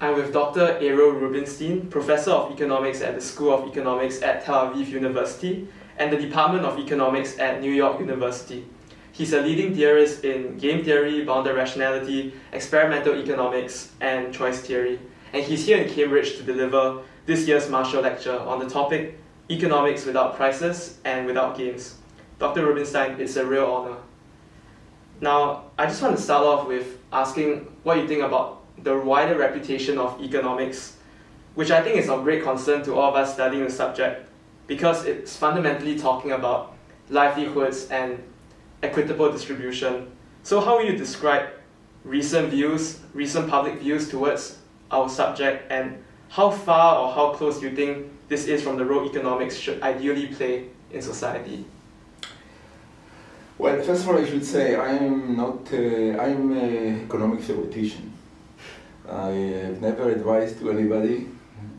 I'm with Dr. Ariel Rubinstein, Professor of Economics at the School of Economics at Tel Aviv University and the Department of Economics at New York University. He's a leading theorist in game theory, bounded rationality, experimental economics, and choice theory. And he's here in Cambridge to deliver this year's Marshall Lecture on the topic Economics Without Prices and Without Games. Dr. Rubinstein, it's a real honor. Now, I just want to start off with asking what you think about the wider reputation of economics, which I think is of great concern to all of us studying the subject, because it's fundamentally talking about livelihoods and equitable distribution. So how will you describe recent public views towards our subject, and how far or how close do you think this is from the role economics should ideally play in society? Well, first of all, I should say I'm an economic theoretician. I have never advised to anybody.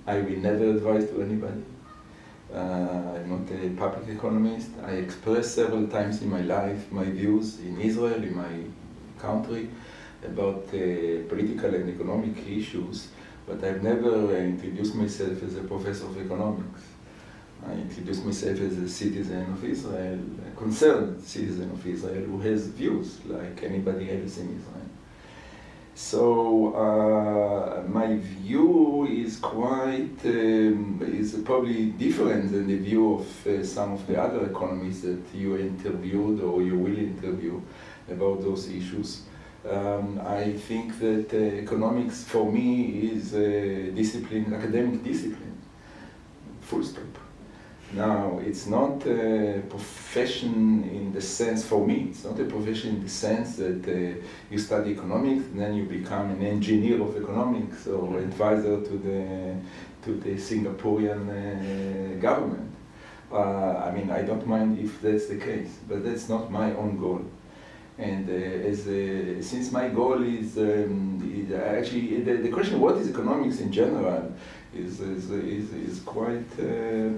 I will never advise to anybody. I'm not a public economist. I expressed several times in my life my views in Israel, in my country, about political and economic issues, but I've never introduced myself as a professor of economics. I introduced myself as a citizen of Israel, a concerned citizen of Israel who has views like anybody else in Israel. So my view is is probably different than the view of some of the other economists that you interviewed or you will interview about those issues. I think that economics for me is a discipline, academic discipline, full stop. Now, it's not a profession in the sense, for me, it's not a profession in the sense that you study economics and then you become an engineer of economics or advisor to the Singaporean government. I mean, I don't mind if that's the case, but that's not my own goal. And since my goal is actually, the question what is economics in general is quite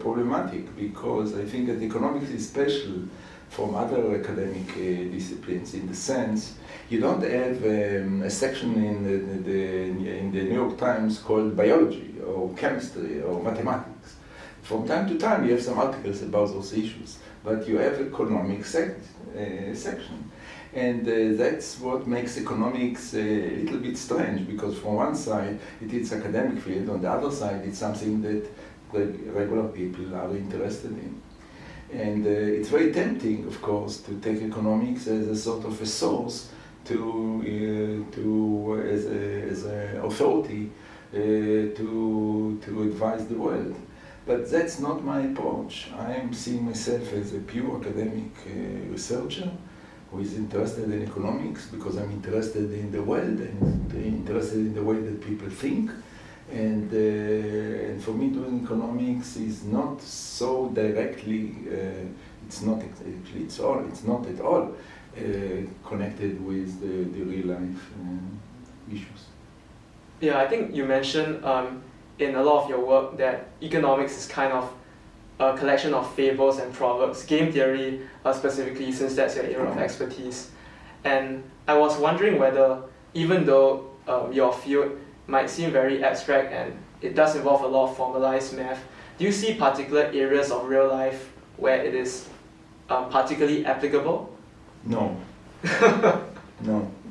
problematic, because I think that economics is special from other academic disciplines in the sense you don't have a section in the New York Times called biology or chemistry or mathematics. From time to time you have some articles about those issues, but you have economic section. And that's what makes economics a little bit strange, because from one side it is academic field, on the other side it's something that regular people are interested in. And it's very tempting, of course, to take economics as a sort of a source as an authority to advise the world. But that's not my approach. I am seeing myself as a pure academic researcher who is interested in economics because I'm interested in the world and interested in the way that people think. And for me, doing economics is not so directly, it's not at all connected with the real life issues. Yeah, I think you mentioned in a lot of your work that economics is kind of a collection of fables and proverbs, game theory specifically, since that's your area of expertise. And I was wondering whether, even though your field might seem very abstract and it does involve a lot of formalized math, do you see particular areas of real life where it is particularly applicable? No.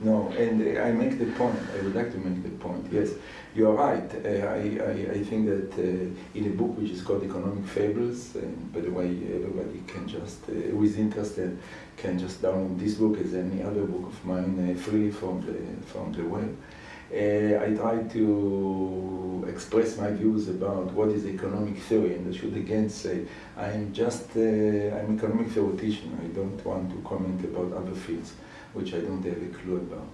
No, and I make the point, I would like to make the point, yes, you are right. I think that in a book which is called Economic Fables, and by the way, everybody can just, who is interested, can just download this book as any other book of mine free from the web. I try to express my views about what is economic theory, and I should again say I'm an economic theoretician. I don't want to comment about other fields which I don't have a clue about.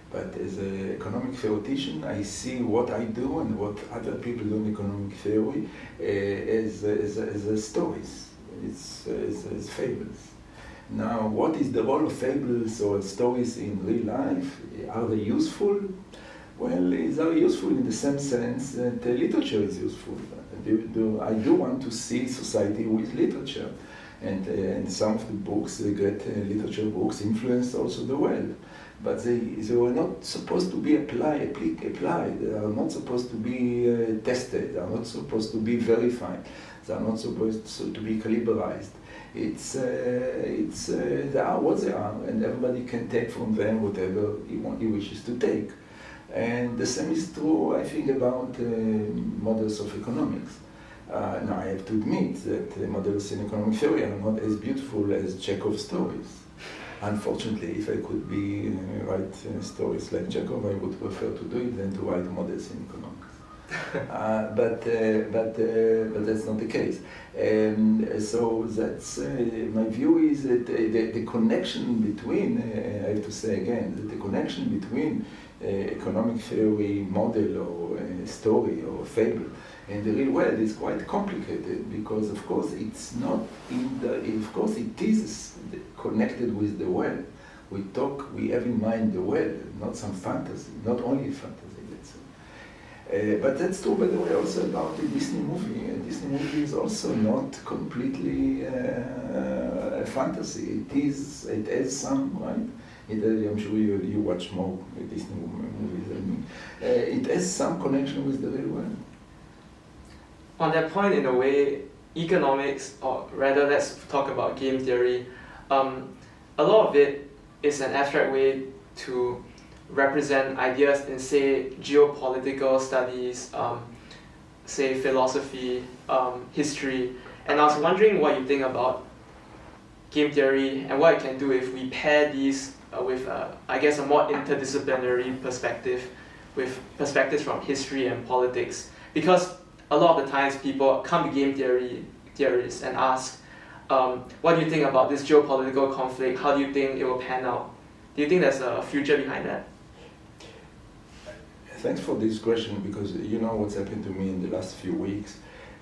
But as an economic theoretician, I see what I do and what other people do in economic theory as stories, as fables. Now, what is the role of fables or stories in real life? Are they useful? Well, they are useful in the same sense that literature is useful. I do want to see society with literature. And some of the books, the great literature books, influence also the world. but they were not supposed to be applied. They are not supposed to be tested. They are not supposed to be verified. They are not supposed to be calibrated. They are what they are, and everybody can take from them whatever he wishes to take. And the same is true, I think, about models of economics. Now, I have to admit that models in economic theory are not as beautiful as Chekhov's stories. Unfortunately, if I could write stories like Chekhov, I would prefer to do it than to write models in economics. But that's not the case. So that's my view is that the connection between, I have to say again, that the connection between economic theory, model, or story, or fable, and the real world is quite complicated because, of course, it's not in the. Of course, it is connected with the world. We have in mind the world, not some fantasy, not only fantasy, let's say. But that's true, by the way, also about the Disney movie. A Disney movie is also not completely a fantasy. It has some, right? I'm sure you watch more Disney movies than me. It has some connection with the real world. On that point, in a way, economics, or rather let's talk about game theory, a lot of it is an abstract way to represent ideas in, say, geopolitical studies, say, philosophy, history. And I was wondering what you think about game theory and what it can do if we pair these with, I guess, a more interdisciplinary perspective, with perspectives from history and politics. Because a lot of the times people come to game theorists and ask, what do you think about this geopolitical conflict? How do you think it will pan out? Do you think there's a future behind that? Thanks for this question, because you know what's happened to me in the last few weeks.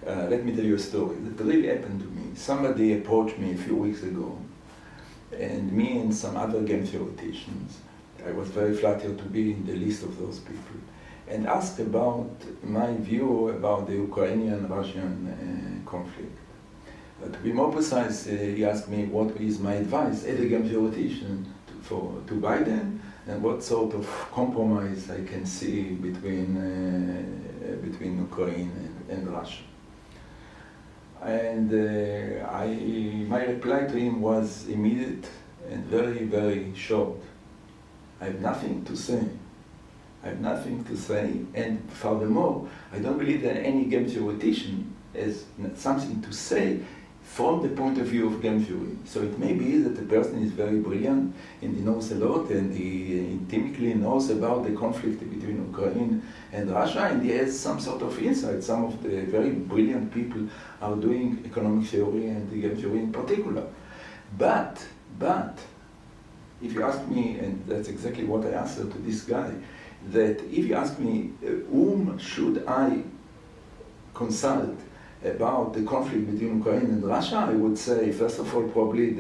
Let me tell you a story that really happened to me. Somebody approached me a few weeks ago, and me and some other game theoreticians, I was very flattered to be in the list of those people, and asked about my view about the Ukrainian-Russian conflict. To be more precise, he asked me what is my advice as a game theoretician to Biden, and what sort of compromise I can see between Ukraine and Russia. And my reply to him was immediate and very, very short. I have nothing to say. I have nothing to say, and furthermore, I don't believe that any game theoretician has something to say from the point of view of game theory. So it may be that the person is very brilliant and he knows a lot and he intimately knows about the conflict between Ukraine and Russia, and he has some sort of insight. Some of the very brilliant people are doing economic theory and game theory in particular. But, if you ask me, and that's exactly what I answered to this guy, that if you ask me whom should I consult about the conflict between Ukraine and Russia, I would say, first of all, probably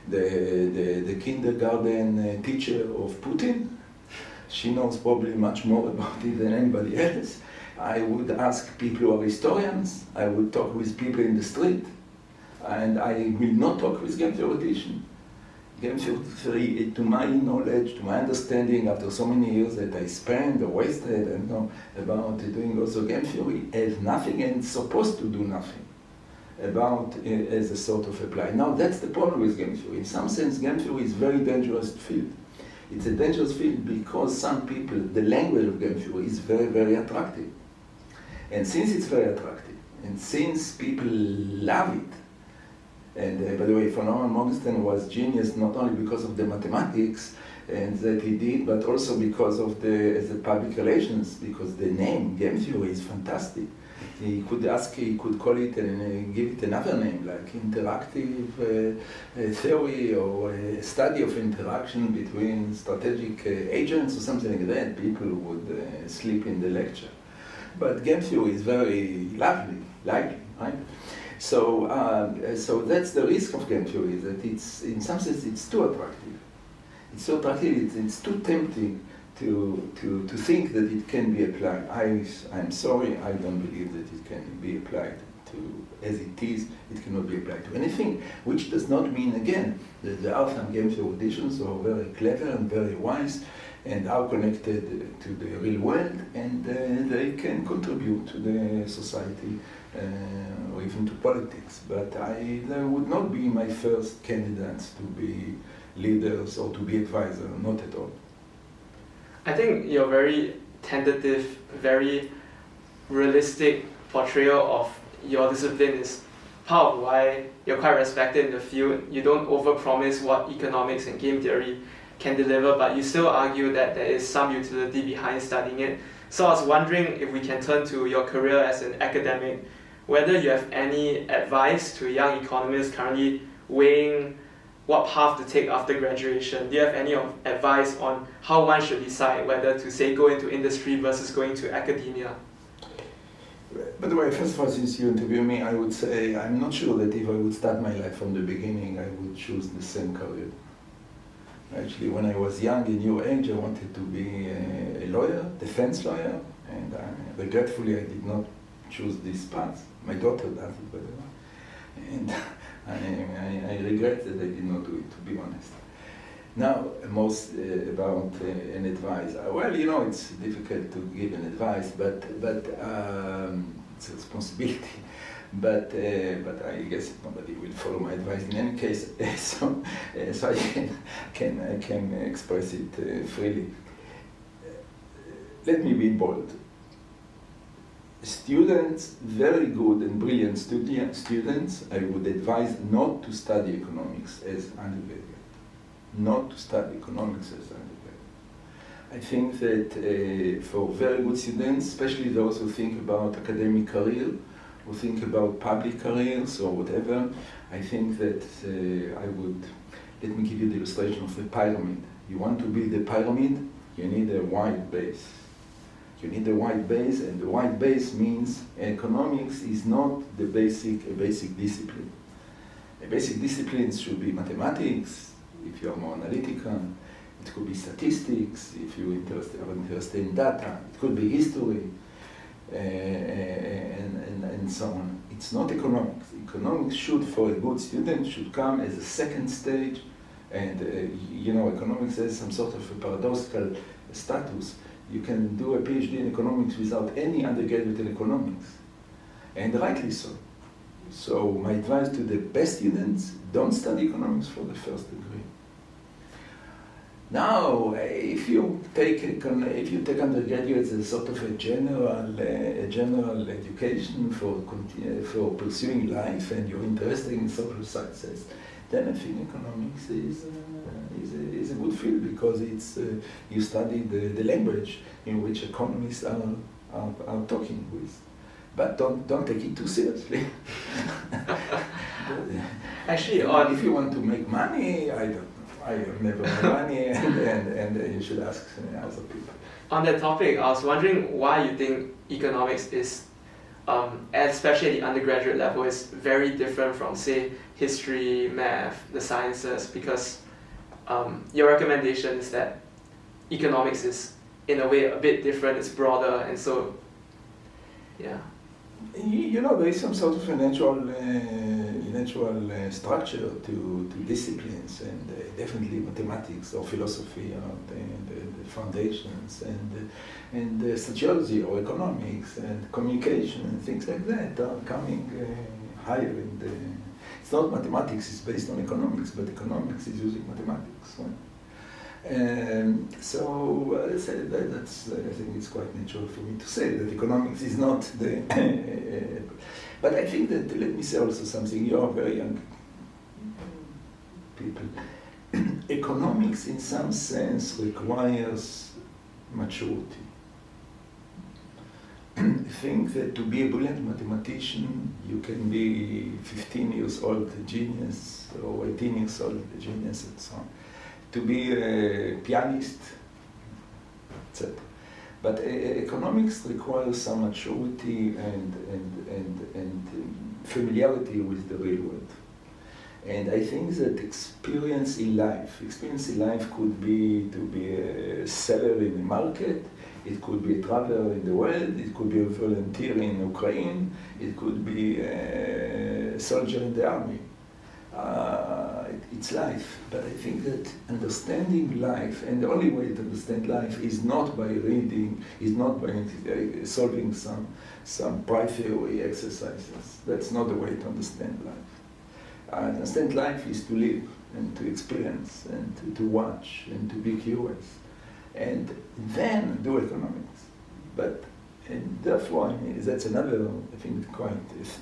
the kindergarten teacher of Putin. She knows probably much more about it than anybody else. I would ask people who are historians. I would talk with people in the street. And I will not talk with game theoreticians. Game theory, to my knowledge, to my understanding, after so many years that I spent or wasted and about doing also game theory, has nothing and supposed to do nothing about as a sort of apply. Now that's the problem with game theory. In some sense, game theory is a very dangerous field. It's a dangerous field because some people, the language of game theory is very, very attractive. And since it's very attractive, and since people love it, and by the way, von Neumann Morgenstern was genius not only because of the mathematics and that he did, but also because of the public relations, because the name game theory is fantastic. He could call it and give it another name, like interactive theory or a study of interaction between strategic agents or something like that. People would sleep in the lecture. But game theory is very lively, right? So that's the risk of game theory, that it's, in some sense, it's too attractive. It's so attractive, it's too tempting to think that it can be applied. I'm sorry, I don't believe that it can be applied as it is, it cannot be applied to anything, which does not mean, again, that there are some game theoreticians who are very clever and very wise and are connected to the real world, and they can contribute to the society or even to politics. But they would not be my first candidates to be leaders or to be advisor, not at all. I think your very tentative, very realistic portrayal of your discipline is part of why you're quite respected in the field. You don't overpromise what economics and game theory can deliver, but you still argue that there is some utility behind studying it. So I was wondering if we can turn to your career as an academic, whether you have any advice to young economists currently weighing what path to take after graduation. Do you have any advice on how one should decide whether to, say, go into industry versus going to academia? By the way, first of all, since you interview me, I would say I'm not sure that if I would start my life from the beginning, I would choose the same career. Actually, when I was young, in your age, I wanted to be a lawyer, defense lawyer, and regretfully, I did not choose this path. My daughter does it, by the way. And I regret that I did not do it, to be honest. Now, most about an advice. Well, you know, it's difficult to give an advice, but it's a responsibility. But I guess nobody will follow my advice in any case, so I can express it freely. Let me be bold. Students, very good and brilliant students, I would advise not to study economics as undergraduate. Not to study economics as undergraduate. I think that for very good students, especially those who think about academic career, who think about public careers or whatever, I think that let me give you the illustration of the pyramid. You want to build a pyramid, you need a wide base. You need a wide base, and the wide base means economics is not a basic discipline. A basic discipline should be mathematics, if you are more analytical. It could be statistics, if you are interested in data. It could be history, and so on. It's not economics. Economics should, for a good student, should come as a second stage, and you know, economics has some sort of a paradoxical status. You can do a PhD in economics without any undergraduate in economics, and rightly so. So my advice to the best students, don't study economics for the first degree. Now, if you take undergraduates as a sort of a general education for pursuing life, and you're interested in social sciences, then I think economics is a good field, because it's you study the language in which economists are talking with. But don't take it too seriously. Actually, if you want to make money, I don't know. I have never made money, and you should ask other people. On that topic, I was wondering why you think economics is, especially at the undergraduate level, is very different from, say, history, math, the sciences, because your recommendation is that economics is, in a way, a bit different, it's broader, and so, yeah. You know, there is some sort of a natural structure to disciplines, and definitely mathematics or philosophy are the foundations, and sociology or economics and communication and things like that are coming higher in the. It's not mathematics is based on economics, but economics is using mathematics. Right? So that's I think it's quite natural for me to say that economics is not the. But I think that, let me say also something. You are very young people. Economics, in some sense, requires maturity. I think that to be a brilliant mathematician, you can be 15 years old, a genius, or 18 years old, a genius, and so on. To be a pianist, etc. But economics requires some maturity and familiarity with the real world. And I think that experience in life could be to be a seller in the market. It could be a traveler in the world, it could be a volunteer in Ukraine, it could be a soldier in the army. It's life, but I think that understanding life, and the only way to understand life is not by reading, is not by solving some pride theory exercises. That's not the way to understand life. Understand life is to live and to experience and to watch and to be curious, and then do economics. But and therefore, I mean, that's another, I think, quite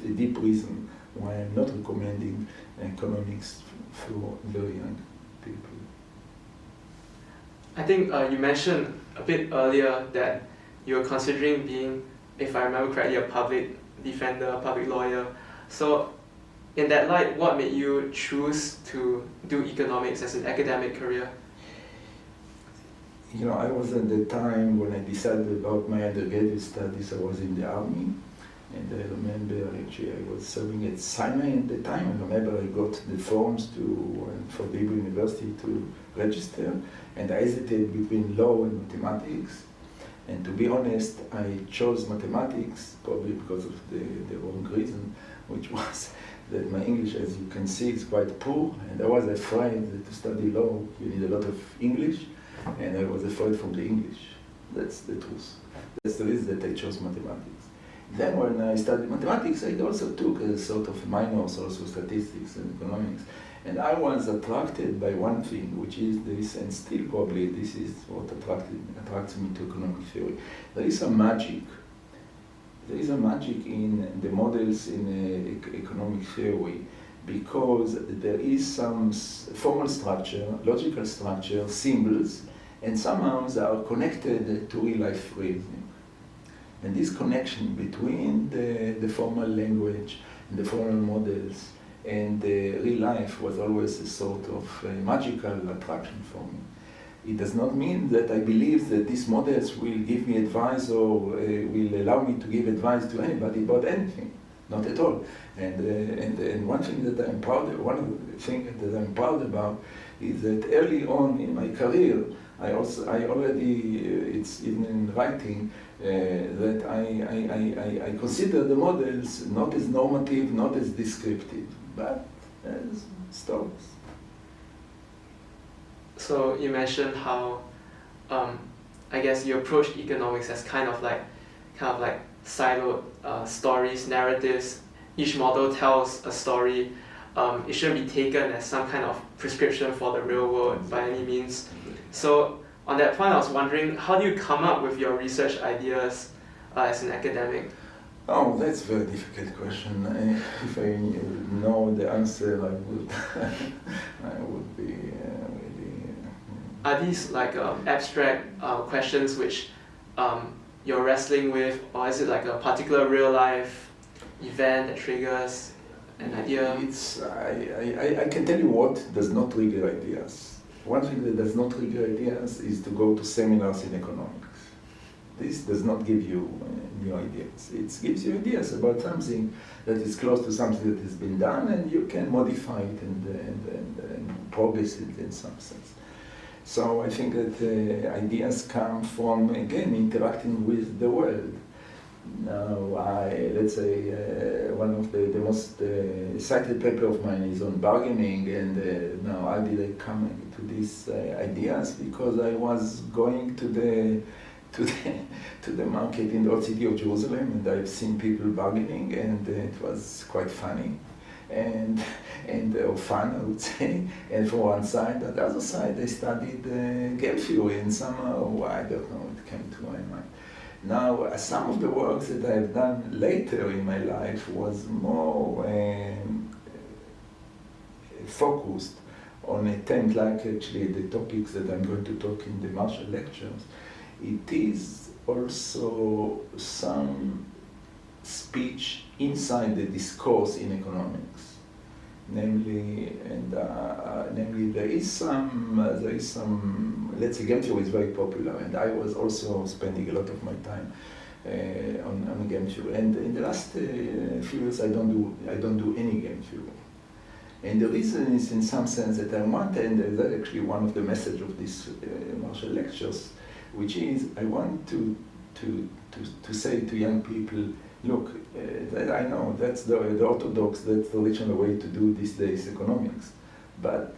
a deep reason why I'm not recommending economics for very young people. I think you mentioned a bit earlier that you were considering being, if I remember correctly, a public defender, a public lawyer. So in that light, what made you choose to do economics as an academic career? You know, I was at the time when I decided about my undergraduate studies, I was in the army. And I remember actually I was serving at Sinai at the time. I remember I got the forms for the Hebrew University to register, and I hesitated between law and mathematics. And to be honest, I chose mathematics probably because of the wrong reason, which was that my English, as you can see, is quite poor, and I was afraid that to study law you need a lot of English, and I was afraid from the English. That's the truth. That's the reason that I chose mathematics. Then when I studied mathematics, I also took a sort of minors, also statistics and economics. And I was attracted by one thing, which is this, and still probably this is what attracts me to economic theory. There is a magic. There is a magic in the models in economic theory, because there is some formal structure, logical structure, symbols, and somehow they are connected to real life reasoning. And this connection between the formal language and the formal models and the real life was always a sort of magical attraction for me. It does not mean that I believe that these models will give me advice or will allow me to give advice to anybody about anything. Not at all. And one thing that I'm proud of, one of the things that I'm proud about is that early on in my career, I already, it's even in writing, that I consider the models not as normative, not as descriptive, but as stories. So you mentioned how, I guess you approached economics as kind of like siloed stories, narratives. Each model tells a story. It shouldn't be taken as some kind of prescription for the real world by any means. So on that point, I was wondering, how do you come up with your research ideas as an academic? Oh, that's a very difficult question. If I know the answer, I would be really... Are these like abstract questions which you're wrestling with, or is it like a particular real life event that triggers an idea? I can tell you what does not trigger ideas. One thing that does not trigger ideas is to go to seminars in economics. This does not give you new ideas. It gives you ideas about something that is close to something that has been done, and you can modify it and progress it in some sense. So I think that ideas come from, again, interacting with the world. Now, let's say one of the most cited paper of mine is on bargaining, and now how did I come to these ideas? Because I was going to the market in the old city of Jerusalem, and I've seen people bargaining, and it was quite funny, and or fun, I would say. And from one side, on the other side, I studied game theory, and somehow I don't know, it came to my mind. Now, some of the works that I've done later in my life was more focused on a theme like actually the topics that I'm going to talk in the Marshall lectures. It is also some speech inside the discourse in economics. Namely, there is some, let's say, game theory is very popular, and I was also spending a lot of my time on game theory. And in the last few years, I don't do any game theory. And the reason is, in some sense, that I want, and that's actually one of the messages of these Marshall lectures, which is I want to say to young people, look, I know that's the orthodox, that's the traditional way to do these days economics, but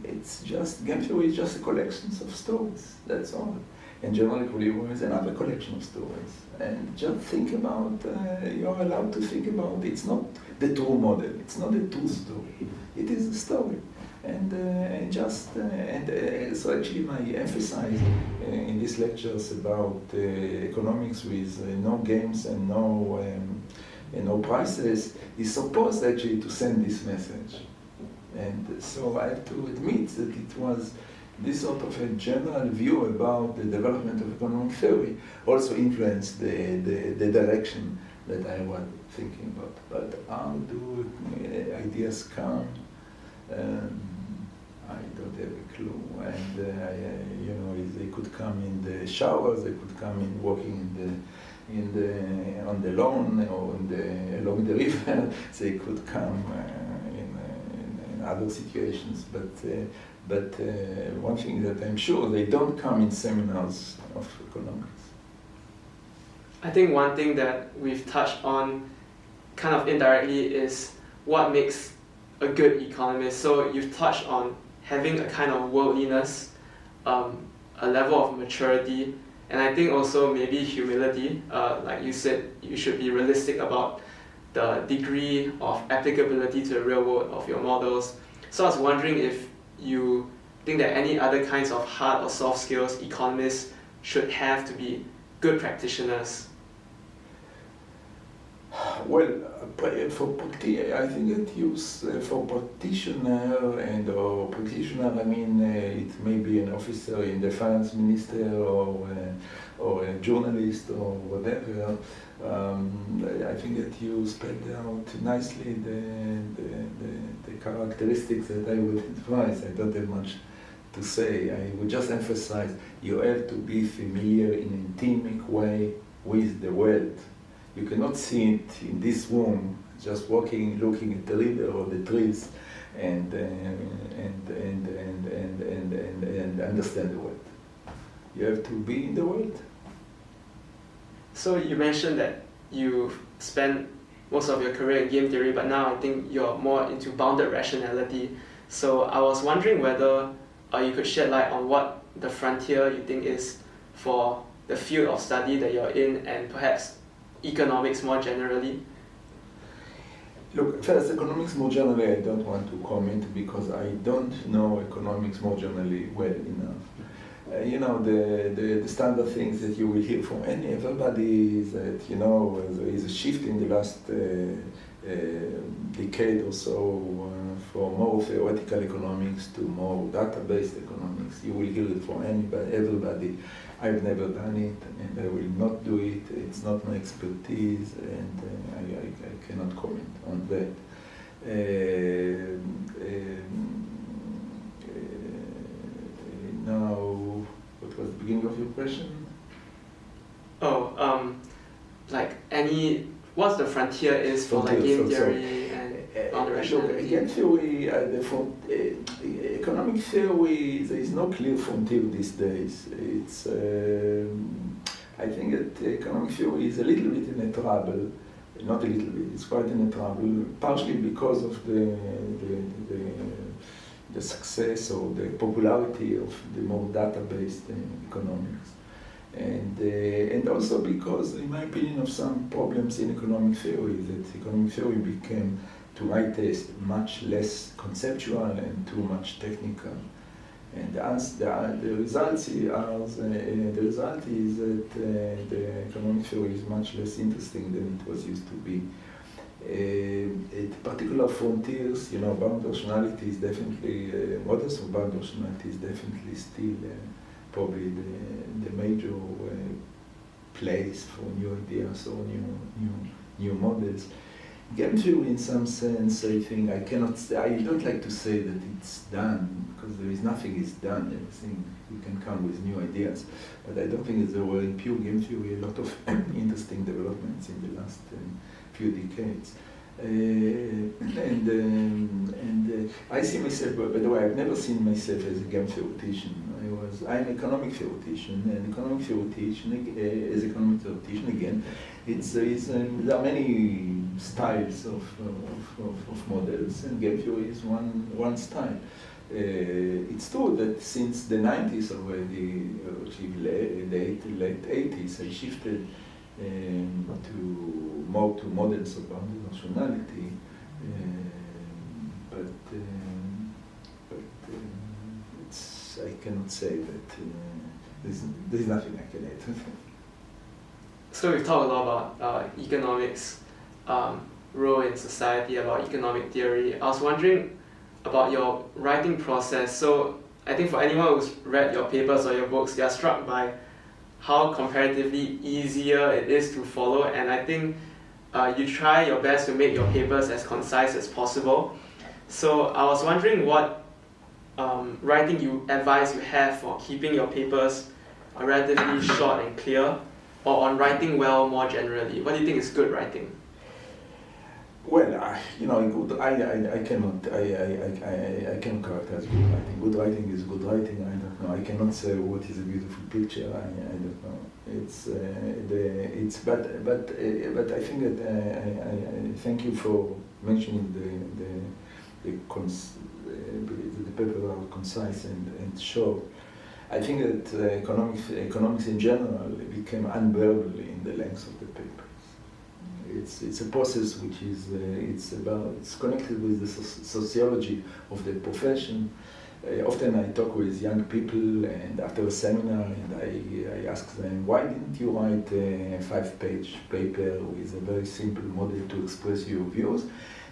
it's just, game theory is just a collection of stories, that's all. And general equilibrium is another collection of stories. And just think about, you're allowed to think about, it's not the true model, it's not a true story, it is a story. So actually I emphasize in these lectures about economics with no games and no prices is supposed actually to send this message. And so I have to admit that it was this sort of a general view about the development of economic theory also influenced the direction that I was thinking about. But how do ideas come? I don't have a clue. And they could come in the showers, they could come in walking on the lawn or along the river. They could come in other situations. But one thing that I'm sure, they don't come in seminars of economics. I think one thing that we've touched on kind of indirectly is what makes a good economist. So you've touched on having a kind of worldliness, a level of maturity, and I think also maybe humility. Like you said, you should be realistic about the degree of applicability to the real world of your models. So I was wondering if you think that any other kinds of hard or soft skills economists should have to be good practitioners. Well, I think that use for practitioner or practitioner, I mean, it may be an officer in the finance minister or a journalist or whatever. I think that you spelled out nicely the characteristics that I would advise. I don't have much to say. I would just emphasize you have to be familiar in an intimate way with the world. You cannot see it in this room, just walking, looking at the river or the trees, and understand the world. You have to be in the world. So you mentioned that you spent most of your career in game theory, but now I think you're more into bounded rationality. So I was wondering whether you could shed light on what the frontier you think is for the field of study that you're in, and perhaps economics more generally. Look, first, economics more generally I don't want to comment because I don't know economics more generally well enough. The standard things that you will hear from everybody is that, there is a shift in the last decade or so from more theoretical economics to more data-based economics. You will hear it from everybody. I've never done it, and I will not do it. It's not my expertise, and I cannot comment on that. Now, what was the beginning of your question? What's the frontier is for like game theory and bounded rationality? Game theory, economic theory, there is no clear frontier these days. It's, I think that economic theory is a little bit in a trouble, not a little bit, it's quite in a trouble, partially because of the success or the popularity of the more data-based economics. And also because, in my opinion, of some problems in economic theory, that economic theory became, to my taste, much less conceptual and too much technical. And the result is that the economic theory is much less interesting than it was used to be. At particular frontiers, bound rationality is definitely, models of bound rationality is definitely still probably the major place for new ideas or new models. Game theory, in some sense, I think I don't like to say that it's done, because there is nothing is done. Everything you can come with new ideas, but I don't think that there were in pure game theory a lot of interesting developments in the last few decades. I see myself, by the way, I've never seen myself as a game theoretician. I'm an economic theoretician, and economic theoretician, as economic theoretician again, there are many styles of models, and game theory is one style. It's true that since the 90s already, actually late 80s, I shifted more to models of bounded rationality, but I cannot say that there's nothing I can add. So we've talked a lot about economics, role in society, about economic theory. I was wondering about your writing process. So I think for anyone who's read your papers or your books, they are struck by how comparatively easier it is to follow, and I think you try your best to make your papers as concise as possible. So I was wondering what writing advice you have for keeping your papers relatively short and clear, or on writing well more generally. What do you think is good writing? Well, good. I cannot characterize good writing. Good writing is good writing. I don't know. I cannot say what is a beautiful picture. I don't know. But I think that I thank you for mentioning the paper are concise and short. I think that economics in general became unbearable in the length of the paper. It's a process which is it's connected with the sociology of the profession. Often I talk with young people, and after a seminar, and I ask them, why didn't you write a 5-page paper with a very simple model to express your views?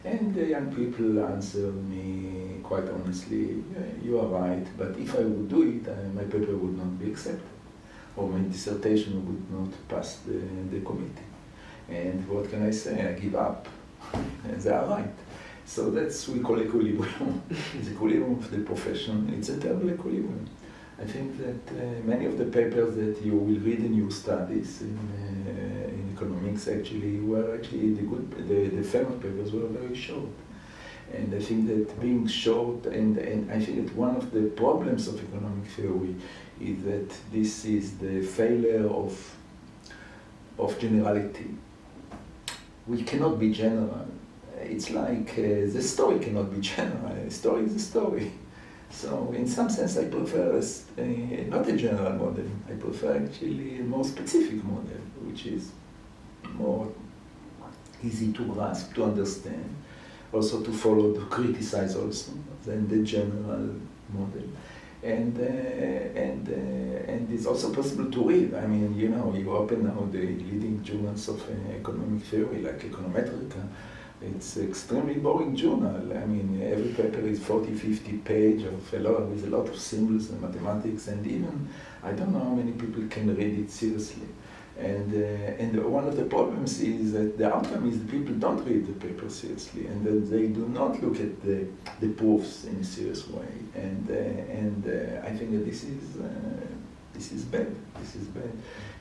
And the young people answer me quite honestly, you are right, but if I would do it, my paper would not be accepted, or my dissertation would not pass the committee. And what can I say? I give up. And they are right. So that's what we call equilibrium. It's equilibrium of the profession. It's a terrible equilibrium. I think that many of the papers that you will read in your studies in economics were the famous papers were very short. And I think that being short, and I think that one of the problems of economic theory is that this is the failure of generality. We cannot be general. It's like the story cannot be general. A story is a story. So in some sense I prefer not a general model. I prefer actually a more specific model, which is more easy to grasp, to understand, also to follow, to criticize also, than the general model. And it's also possible to read. I mean, you open now the leading journals of economic theory, like Econometrica. It's extremely boring journal. I mean, every paper is 40, 50 pages with a lot of symbols and mathematics, and even, I don't know how many people can read it seriously. And one of the problems is that the outcome is that people don't read the paper seriously, and that they do not look at the proofs in a serious way. And I think that this is bad. This is bad.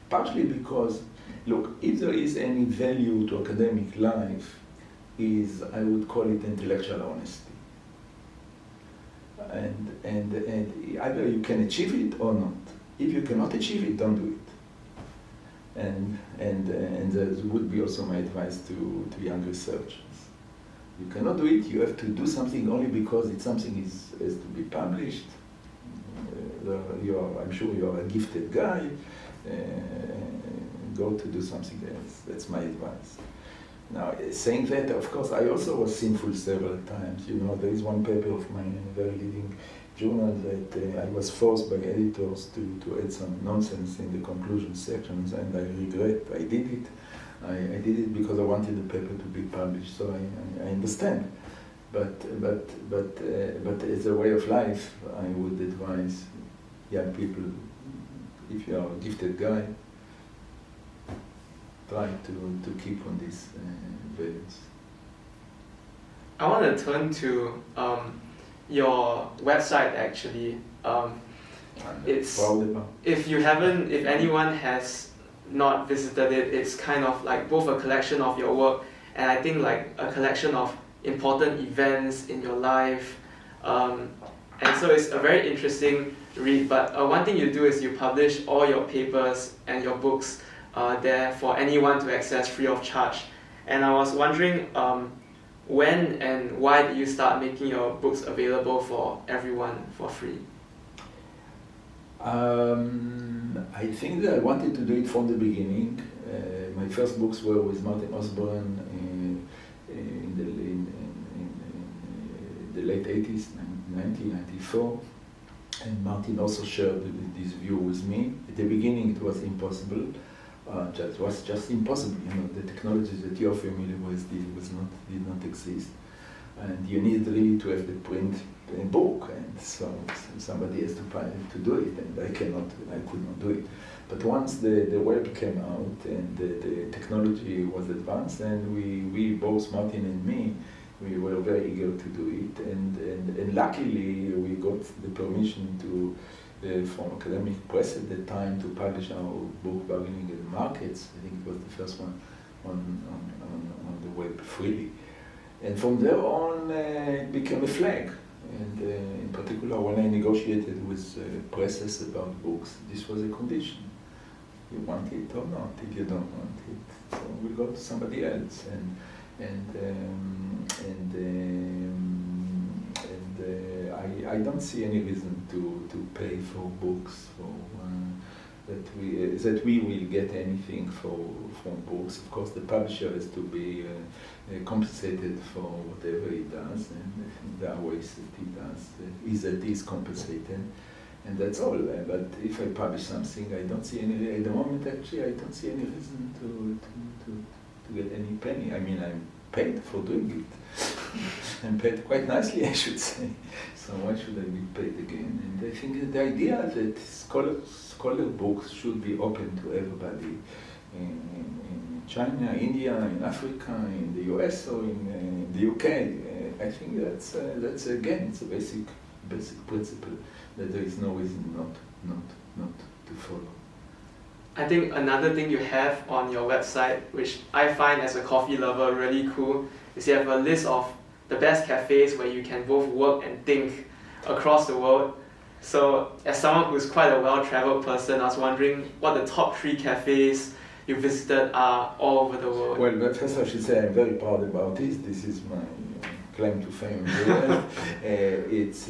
Partially because, look, if there is any value to academic life, I would call it intellectual honesty. And either you can achieve it or not. If you cannot achieve it, don't do it. And that would be also my advice to young researchers. You cannot do it, you have to do something only because something has to be published. I'm sure you're a gifted guy. Go to do something else. That's my advice. Now, saying that, of course, I also was sinful several times. There is one paper of mine in a very leading journal that I was forced by editors to add some nonsense in the conclusion sections, and I regret I did it. I did it because I wanted the paper to be published, so I understand. But as a way of life, I would advise young people, if you are a gifted guy, try to keep on these values. I want to turn to your website actually. It's if anyone has not visited it, it's kind of like both a collection of your work and I think like a collection of important events in your life. And so it's a very interesting read, but one thing you do is you publish all your papers and your books there for anyone to access free of charge. And I was wondering when and why did you start making your books available for everyone for free? I think that I wanted to do it from the beginning. My first books were with Martin Osborne in the late 80s, 1994, and Martin also shared this view with me. At the beginning it was impossible. It was just impossible. The technologies that you're familiar with did not exist, and you need really to have the print book, and so somebody has to do it, and I could not do it. But once the web came out and the technology was advanced, and we both, Martin and me, we were very eager to do it, and luckily we got the permission from academic press at the time to publish our book Bargaining in Markets. I think it was the first one on the web freely. And from there on it became a flag. And in particular when I negotiated with presses about books, this was a condition. You want it or not. If you don't want it, so we go to somebody else. I don't see any reason to pay for books that we will get anything from books. Of course, the publisher has to be compensated for whatever he does, and I think there are ways that he is compensated, and that's all. But if I publish something, I don't see any. At the moment, actually, I don't see any reason to get any penny. I mean, I'm paid for doing it. I'm paid quite nicely, I should say. So why should I be paid again? And I think that the idea that scholar books should be open to everybody in China, India, in Africa, in the US, or in the UK, I think that's again, it's a basic principle that there is no reason not to follow. I think another thing you have on your website, which I find as a coffee lover really cool, is you have a list of the best cafes where you can both work and think across the world. So as someone who's quite a well-traveled person, I was wondering what the top 3 cafes you visited are all over the world. Well, first I should say I'm very proud about this. This is my claim to fame in the world. It's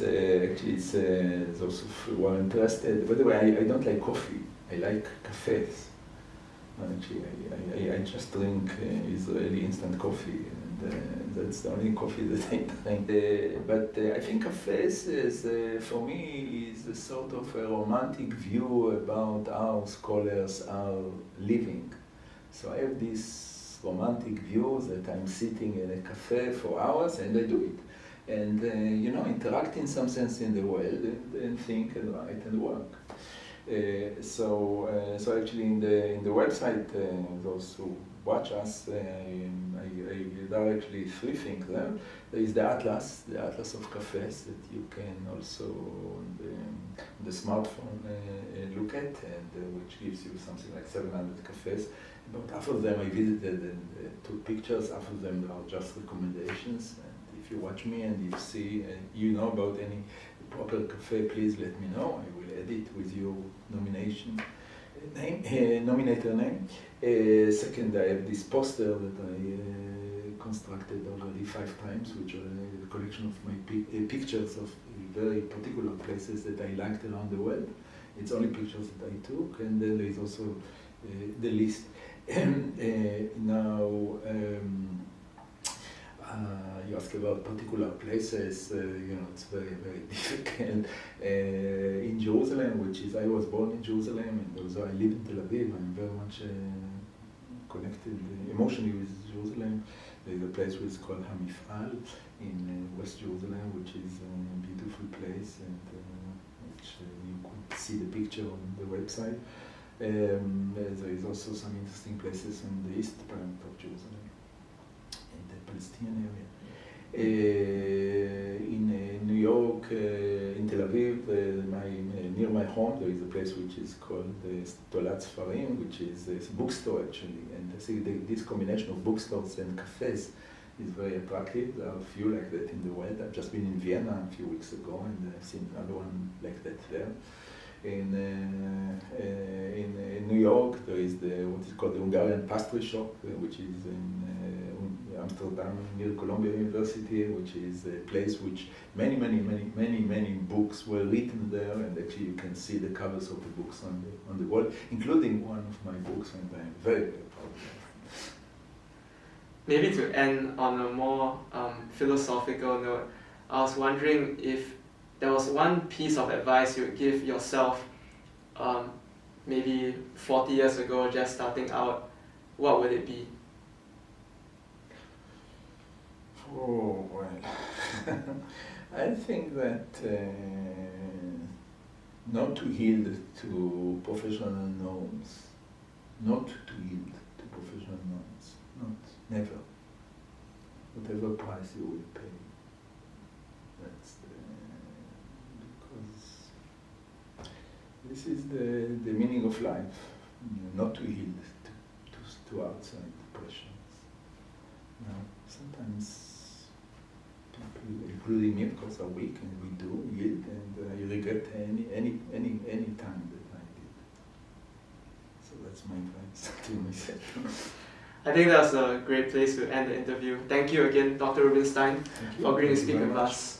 those who are interested. By the way, I don't like coffee. I like cafes. Actually, I just drink Israeli instant coffee, and that's the only coffee that I drink. But I think cafes for me is a sort of a romantic view about how scholars are living. So I have this romantic view that I'm sitting in a cafe for hours, and I do it, and interact in some sense in the world, and think and write and work. So actually in the website, those who watch us, there are actually 3 things there. There is the atlas of cafes that you can also on the smartphone look at, and which gives you something like 700 cafes. About half of them I visited and took pictures. Half of them are just recommendations. And if you watch me and you see you know about any proper cafe, please let me know. I will add it with your nominator name. Second, I have this poster that I constructed already 5 times, which are a collection of my pictures of very particular places that I liked around the world. It's only pictures that I took, and then there is also the list. Now, you ask about particular places, it's very, very difficult. In Jerusalem, I was born in Jerusalem, and although I live in Tel Aviv, I'm very much connected emotionally with Jerusalem. There's a place which is called Hamifal in West Jerusalem, which is a beautiful place, and which you could see the picture on the website. There is also some interesting places in the east part of Jerusalem, in the Palestinian area. In New York, in Tel Aviv, near my home, there is a place which is called Stolat Sfarim, which is a bookstore actually. And I think this combination of bookstores and cafes is very attractive. There are a few like that in the world. I've just been in Vienna a few weeks ago, and I've seen another one like that there. In New York, there is what is called the Hungarian pastry shop, which is in Amsterdam near Columbia University, which is a place which many books were written there, and actually you can see the covers of the books on the wall, including one of my books, and I'm very proud of that. Maybe to end on a more philosophical note, I was wondering if there was one piece of advice you would give yourself maybe 40 years ago, just starting out, what would it be? Oh, well, I think that not to yield to professional norms, not to yield to professional norms, never, whatever price you will pay. That's because this is the meaning of life, not to yield to outside pressures. Sometimes people, including me, of course, are weak, and we do yield, and I regret any time that I did. So that's my advice to myself. I think that's a great place to end the interview. Thank you again, Dr. Rubinstein, for agreeing to speak with us.